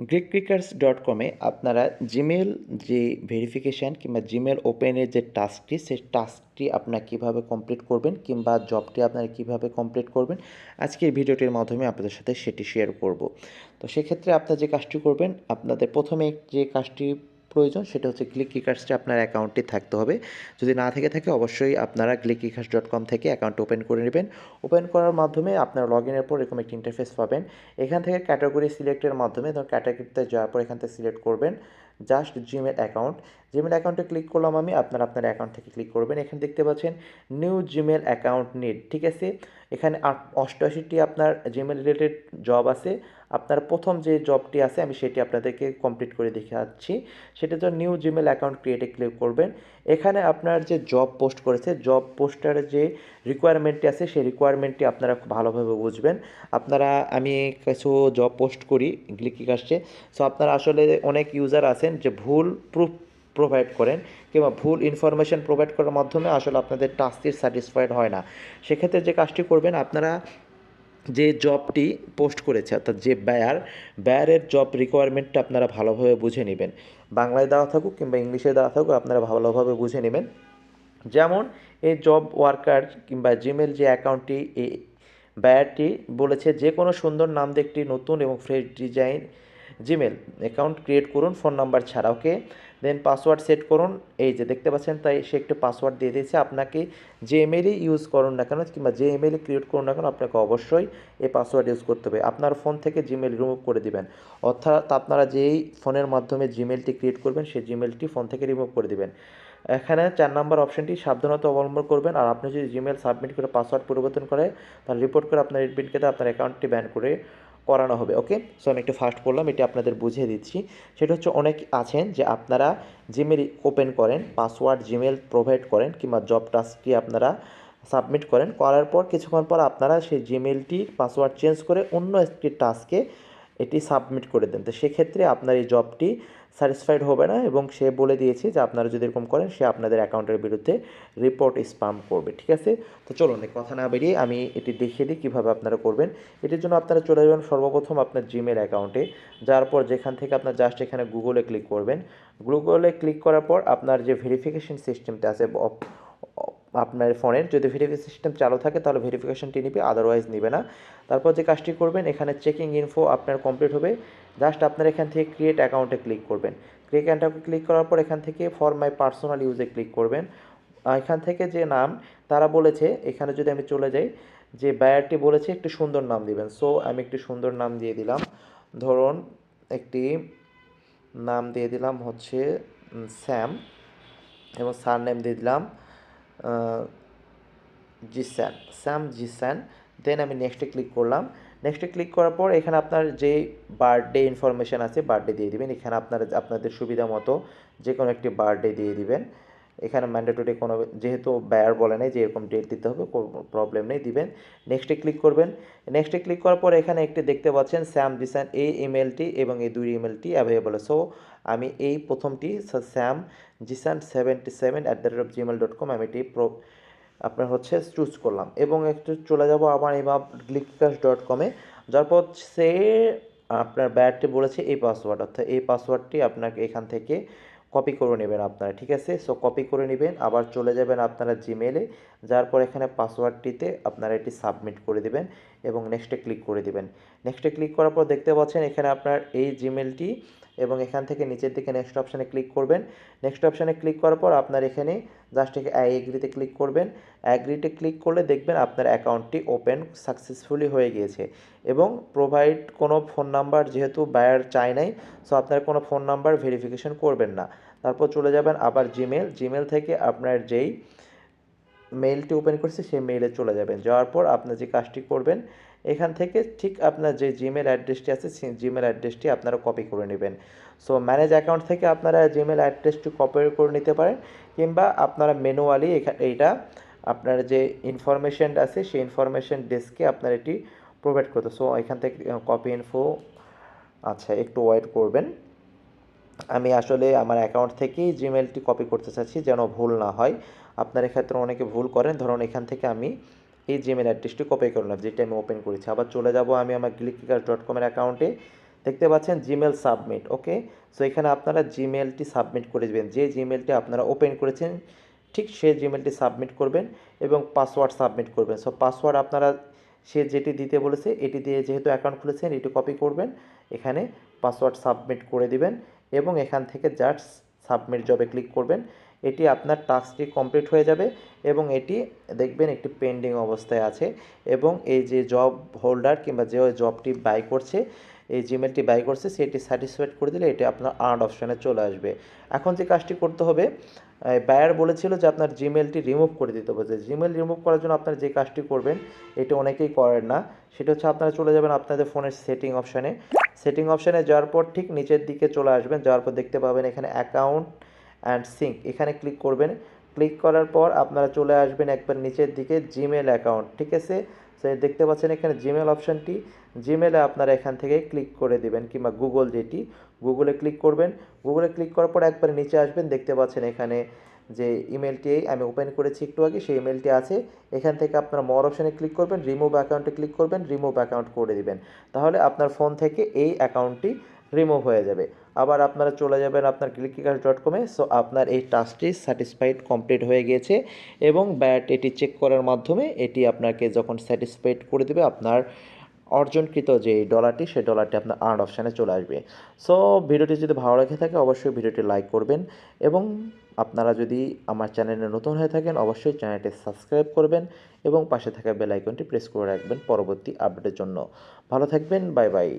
গ্রিকপিকার্স.কমে আপনারা জিমেল যে ভেরিফিকেশান কিংবা জিমেল ওপেনের যে টাস্কটি সেই টাস্কটি আপনারা কীভাবে কমপ্লিট করবেন কিংবা জবটি আপনারা কীভাবে কমপ্লিট করবেন আজকের ভিডিওটির মাধ্যমে আপনাদের সাথে সেটি শেয়ার করব। তো সেক্ষেত্রে আপনারা যে কাজটি করবেন, আপনাদের প্রথমে যে কাজটি প্রয়োজন সেটা হচ্ছে গ্রিকপিকার্সে আপনার অ্যাকাউন্টটি থাকতে হবে। যদি না থেকে থাকে অবশ্যই আপনারা গ্রিকপিকার্স.কম থেকে অ্যাকাউন্ট ওপেন করে নেবেন। ওপেন করার মাধ্যমে আপনারা লগ ইনের পর এরকম একটি ইন্টারফেস পাবেন। এখান থেকে ক্যাটাগরি সিলেক্টের মাধ্যমে ধরুন ক্যাটাগরিতে যাওয়ার পর এখান থেকে সিলেক্ট করবেন জাস্ট জিমেল অ্যাকাউন্ট। জিমেল অ্যাকাউন্টে ক্লিক করলাম আমি, আপনার অ্যাকাউন্ট থেকে ক্লিক করবেন। এখানে দেখতে পাচ্ছেন নিউ জিমেল অ্যাকাউন্ট নিড, ঠিক আছে। এখানে 88টি আপনার জিমেল রিলেটেড জব আছে। আপনার প্রথম যে জবটি আছে আমি সেটি আপনাদেরকে কমপ্লিট করে দেখাচ্ছি। সেটা তো নিউ জিমেল অ্যাকাউন্ট ক্রিয়েটে ক্লিক করবেন। এখানে আপনার যে জব পোস্ট করেছে, জব পোস্টারের যে রিকোয়ারমেন্টটি আছে সেই রিকোয়ারমেন্টটি আপনারা খুব ভালোভাবে বুঝবেন। আপনারা আমি কিছু জব পোস্ট করি গ্লিকিকাস্টে। সো আপনারা আসলে অনেক ইউজার আছেন যে ভুল প্রুফ প্রোভাইড করেন কিংবা ভুল ইনফরমেশন প্রোভাইড করার মাধ্যমে আসলে আপনাদের টাস্কটি স্যাটিসফাইড হয় না। সেক্ষেত্রে যে কাজটি করবেন, আপনারা যে জবটি পোস্ট করেছে অর্থাৎ যে ব্যয়ারের জব রিকোয়ারমেন্টটা আপনারা ভালোভাবে বুঝে নেবেন। বাংলায় দেওয়া থাকুক কিংবা ইংলিশে দেওয়া থাকুক আপনারা ভালোভাবে বুঝে নেবেন। যেমন এই জব ওয়ার্কার কিংবা জিমেল যে অ্যাকাউন্টটি এই ব্যয়ারটি বলেছে যে কোনো সুন্দর নাম দিয়ে একটি নতুন এবং fresh design Gmail account create করুন ফোন নাম্বার ছাড়া, ওকে। দেন পাসওয়ার্ড সেট করুন, এই যে দেখতে পাচ্ছেন তাই সে একটু পাসওয়ার্ড দিয়ে দিয়েছে। আপনাকে যে ইমেলই ইউজ করুন না কেন কিংবা যে ইমেলই ক্রিয়েট করুন না কেন আপনাকে অবশ্যই এই পাসওয়ার্ড ইউজ করতে হবে। আপনার ফোন থেকে জিমেল রিমুভ করে দিবেন, অর্থাৎ আপনারা যেই ফোনের মাধ্যমে জিমেলটি ক্রিয়েট করবেন সেই জিমেলটি ফোন থেকে রিমুভ করে দিবেন। এখানে 4 নম্বর অপশানটি সাবধানতা অবলম্বন করবেন। আর আপনি যদি জিমেল সাবমিট করে পাসওয়ার্ড পরিবর্তন করে তাহলে রিপোর্ট করে আপনার অ্যাডমিনকে আপনার অ্যাকাউন্টটি ব্যান করে করানো হবে, ওকে। সো আমি একটু ফাস্ট করলাম, এটি আপনাদের বুঝিয়ে দিচ্ছি। সেটা হচ্ছে অনেক আছেন যে আপনারা জিমেল ওপেন করেন, পাসওয়ার্ড জিমেল প্রোভাইড করেন কিংবা জব টাস্কটি আপনারা সাবমিট করেন, করার পর কিছুক্ষণ পর আপনারা সেই জিমেলটির পাসওয়ার্ড চেঞ্জ করে অন্য একটি টাস্কে এটি সাবমিট করে দেন। তো সেক্ষেত্রে আপনার এই জবটি স্যাটিসফাইড হবে না এবং সে বলে দিয়েছে যে আপনারা যদি এরকম করেন সে আপনাদের অ্যাকাউন্টের বিরুদ্ধে রিপোর্ট স্প্যাম করবে, ঠিক আছে। তো চলুন কথা না বেরিয়ে আমি এটি দেখিয়ে দিই কীভাবে আপনারা করবেন। এটির জন্য আপনারা চলে যাবেন সর্বপ্রথম আপনার জিমেল অ্যাকাউন্টে। যাওয়ার পর যেখান থেকে আপনার জাস্ট এখানে গুগলে ক্লিক করবেন। গুগলে ক্লিক করার পর আপনার যে ভেরিফিকেশন সিস্টেমটা আছে আপনার ফোনের, যদি ভেরিফিকেশন সিস্টেম চালু থাকে তাহলে ভেরিফিকেশনটি নেবে, আদারওয়াইজ নেবে না। তারপর যে কাজটি করবেন, এখানে চেকিং ইনফো আপনার কমপ্লিট হবে। জাস্ট আপনার এখান থেকে ক্রিয়েট অ্যাকাউন্টে ক্লিক করবেন। ক্রিয়েট অ্যাকাউন্টে ক্লিক করার পর এখান থেকে ফর মাই পার্সোনাল ইউজে ক্লিক করবেন। এখান থেকে যে নাম তারা বলেছে, এখানে যদি আমি চলে যাই, যে বায়ারটি বলেছে একটি সুন্দর নাম দিবেন। সো আমি একটি সুন্দর নাম দিয়ে দিলাম, ধরুন একটি নাম দিয়ে দিলাম হচ্ছে স্যাম এবং সারনেম দিয়ে দিলাম জিসান, স্যাম জিসান। দেন আমি নেক্সটে ক্লিক করলাম। নেক্সটে ক্লিক করার পর এখানে আপনার যে বার্থডে ইনফরমেশান আছে বার্থডে দিয়ে দিবেন। এখানে আপনাদের সুবিধা মতো যে কোনো একটি বার্থডে দিয়ে দিবেন। এখানে ম্যান্ডেটরি কোনো, যেহেতু বায়ার বলে নাই যে এরকম ডেট দিতে হবে, কোনো প্রবলেম নেই, দিবেন। নেক্সটে ক্লিক করবেন। নেক্সটে ক্লিক করার পর এখানে একটি দেখতে পাচ্ছেন স্যাম জিসান, এই ইমেলটি এবং এই দুই ইমেলটি অ্যাভেলেবল। সো আমি এই প্রথমটি স্যাম জিসান 77@gmail.com আমি এটি আপনার হচ্ছে চুজ করলাম এবং একটু চলে যাব আবার এবার গ্লিককাস্ট.কমে। যার পর সে আপনার ব্যায়ারটি বলেছে এই পাসওয়ার্ড, অর্থাৎ এই পাসওয়ার্ডটি আপনাকে এখান থেকে কপি করে নেবেন আপনারা, ঠিক আছে। সো কপি করে নেবেন, আবার চলে যাবেন আপনারা জিমেলে। যার পর এখানে পাসওয়ার্ডটিতে আপনারা এটি সাবমিট করে দেবেন এবং নেক্সটে ক্লিক করে দেবেন। নেক্সটে ক্লিক করার পর দেখতে পাচ্ছেন এখানে আপনার এই জিমেলটি এবং এখান থেকে নিচের দিকে নেক্সট অপশানে ক্লিক করবেন। নেক্সট অপশানে ক্লিক করার পর আপনার এখানে জাস্ট এগ্রিতে ক্লিক করবেন। অ্যাগ্রিতে ক্লিক করলে দেখবেন আপনার অ্যাকাউন্টটি ওপেন সাকসেসফুলি হয়ে গিয়েছে এবং প্রোভাইড কোনো ফোন নাম্বার, যেহেতু বায়ার চায় নাই, সো আপনার কোনো ফোন নাম্বার ভেরিফিকেশন করবেন না। তারপর চলে যাবেন আবার জিমেল থেকে আপনার যেই মেইলটি ওপেন করছে সেই মেইলে চলে যাবেন। যাওয়ার পর আপনার যে কাজটি করবেন, এখান থেকে ঠিক আপনার যে জিমেল অ্যাড্রেসটি আছে সেই জিমেল অ্যাড্রেসটি আপনারা কপি করে নেবেন। সো ম্যানেজ অ্যাকাউন্ট থেকে আপনারা জিমেল অ্যাড্রেসটি কপি করে নিতে পারেন কিংবা আপনারা ম্যানুয়ালি এইটা আপনার যে ইনফরমেশান আছে সেই ইনফরমেশান ডেস্কে আপনার এটি প্রোভাইড করতে। সো এখান থেকে কপি ইনফো, আচ্ছা একটু ওয়েট করবেন। আমি আসলে আমার অ্যাকাউন্ট থেকেই জিমেলটি কপি করতে চাচ্ছি যেন ভুল না হয়। আপনার এক্ষেত্রে অনেকে ভুল করেন, ধরুন এখান থেকে আমি এই জিমেল অ্যাড্রেসটি কপি করলাম যেটা আমি ওপেন করেছি। আবার চলে যাব আমি আমার গ্লিককাস্ট.কমের অ্যাকাউন্টে। দেখতে পাচ্ছেন জিমেল সাবমিট, ওকে। সো এখানে আপনারা জিমেলটি সাবমিট করে দেবেন, যে জিমেলটি আপনারা ওপেন করেছেন ঠিক সেই জিমেলটি সাবমিট করবেন এবং পাসওয়ার্ড সাবমিট করবেন। সো পাসওয়ার্ড আপনারা সে যেটি দিতে বলেছে এটি দিয়ে যেহেতু অ্যাকাউন্ট খুলেছেন এটি কপি করবেন, এখানে পাসওয়ার্ড সাবমিট করে দিবেন এবং এখান থেকে জাস্ট সাবমিট জবে ক্লিক করবেন। এটি আপনার টাস্কটি কমপ্লিট হয়ে যাবে এবং এটি দেখবেন একটি পেন্ডিং অবস্থায় আছে এবং এই যে জব হোল্ডার কিংবা যে জবটি বাই করছে, এই জিমেলটি বাই করছে সেটি স্যাটিসফাইড করে দিলে এটি আপনার আর্নড অপশানে চলে আসবে। এখন যে কাজটি করতে হবে, বায়ার বলেছিল যে আপনার জিমেলটি রিমুভ করে দিতে বলেছে। জিমেল রিমুভ করার জন্য আপনারা যে কাজটি করবেন, এটা অনেকেই করেন না, সেটা হচ্ছে আপনারা চলে যাবেন আপনাদের ফোনের সেটিং অপশানে। সেটিং অপশানে যাওয়ার পর ঠিক নিচের দিকে চলে আসবেন, যাওয়ার পর দেখতে পাবেন এখানে অ্যাকাউন্ট অ্যান্ড সিঙ্ক, এখানে ক্লিক করবেন। ক্লিক করার পর আপনারা চলে আসবেন একবার নিচের দিকে জিমেল অ্যাকাউন্ট, ঠিক আছে। সো দেখতে পাচ্ছেন এখানে জিমেল অপশানটি, জিমেলে আপনারা এখান থেকে ক্লিক করে দিবেন কিংবা গুগল যেটি, গুগলে ক্লিক করবেন। গুগলে ক্লিক করার পর একবার নিচে আসবেন, দেখতে পাচ্ছেন এখানে যে ইমেলটি আমি ওপেন করেছি একটু আগে সেই ইমেলটি আছে। এখান থেকে আপনারা মোর অপশানে ক্লিক করবেন, রিমুভ অ্যাকাউন্টে ক্লিক করবেন, রিমুভ অ্যাকাউন্ট করে দিবেন। তাহলে আপনার ফোন থেকে এই অ্যাকাউন্টটি রিমুভ হয়ে যাবে। আবার আপনারা চলে যাবেন আপনার clickikash.com-এ। সো আপনার এই টাস্কটি স্যাটিসফাইড কমপ্লিট হয়ে গিয়েছে এবং ব্যাট এটি চেক করার মাধ্যমে এটি আপনাকে যখন স্যাটিসফাইড করে দেবে আপনার অর্জনকৃত যে ডলারটি সেই ডলারটি আপনার আর্ন অপশানে চলে আসবে। সো ভিডিওটি যদি ভালো লেগে থাকে অবশ্যই ভিডিওটি লাইক করবেন এবং আপনারা যদি আমার চ্যানেলে নতুন হয়ে থাকেন অবশ্যই চ্যানেলটি সাবস্ক্রাইব করবেন এবং পাশে থাকা বেল আইকনটি প্রেস করে রাখবেন পরবর্তী আপডেটের জন্য। ভালো থাকবেন, বাই বাই।